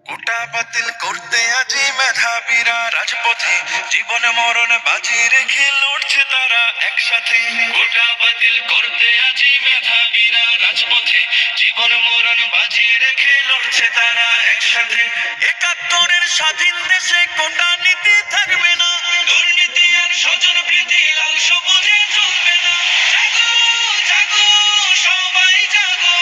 কোটা বাতিল করতে আজি মেধাবীরা রাজপথে, জীবন মরণ বাজি রেখে লড়ছে তারা একসাথে। কোটা বাতিল করতে আজি মেধাবীরা রাজপথে, জীবন মরণ বাজি রেখে লড়ছে তারা একসাথে। ৭১-এর স্বাধীন দেশে কোটা নীতি থাকবে না, দুর্নীতি আর স্বজন প্রীতি লাল সবুজে চলবে না। জাগো জাগো সবাই জাগো,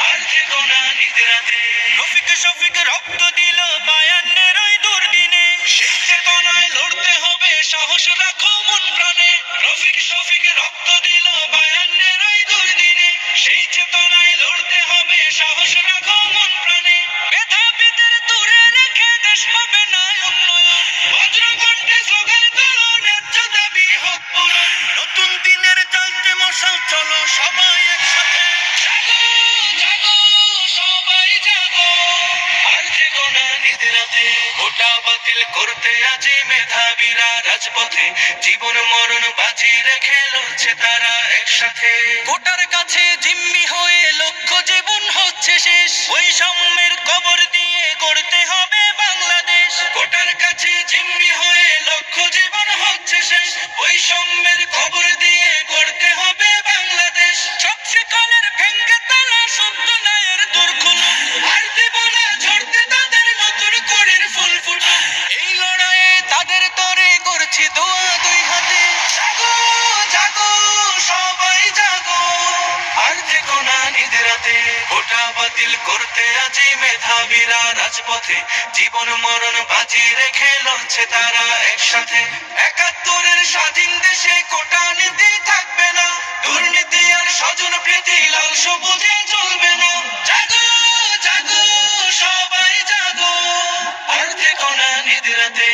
আর থেকো না নিদ্রাতে। রফিক শফিক রক্ত দিল ৫২-এর ওই দুর্দিনে, সেই চেতনায় লড়তে হবে, সাহস রাখো মন প্রাণে। রফিক শফিক রক্ত দিল ৫২-এর ওই দুর্দিনে, সেই চেতনায় লড়তে হবে, সাহস রাখো মন প্রাণে। মেধাবীদের দূরে রেখে দেশ হবে না উন্নয়ন, বজ্রকণ্ঠে স্লোগান তোলো, ন্যায্য দাবি হোক পূরণ। নতুন দিনের জ্বলছে মশাল, চলো সবাই একসাথে। জাগো জাগো সবাই জাগো, আর থেকো না নিদ্রাতে। কোটা বাতিল করতে আজি মেধাবীরা রাজপথে, জীবন মরণ বাজি রেখে লড়ছে তারা একসাথে। কোটার কাছে জিম্মি হয়ে লক্ষ জীবন হচ্ছে শেষ, বৈষম্যের কবর দিয়ে গড়তে হবে বাংলাদেশ। কোটার কাছে জিম্মি হয়ে লক্ষ জীবন হচ্ছে শেষ, বৈষম্যের কবর দিয়ে গড়তে হবে বাংলাদেশ। সবচেয়ে কলের ভেঙ্গে তালা সত্য ন্যায়ের দূর খুলুন, আর দেব না ঝরতে তাদের নতুন করের ফুল ফুটুন। এই লড়াইয়ে তাদের তরে করছি দোয়া দুই হাতে। জাগো জাগো সবাই জাগো, আর থেকো না নিদ্রাতে। কোটা বাতিল করতে আজি মেধাবীরা রাজপথে, জীবন মরণ বাজি রেখে লড়ছে তারা একসাথে। ৭১-এর স্বাধীন দেশে কোটা নীতি থাকবে না, দুর্নীতি আর স্বজন প্রীতি লাল সবুজে চলবে না। জাগো জাগো সবাই জাগো, আর থেকো না নিদ্রাতে।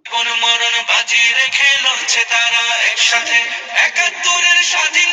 জীবন মরণ বাজি রেখে লড়ছে তারা একসাথে। ৭১-এর স্বাধীন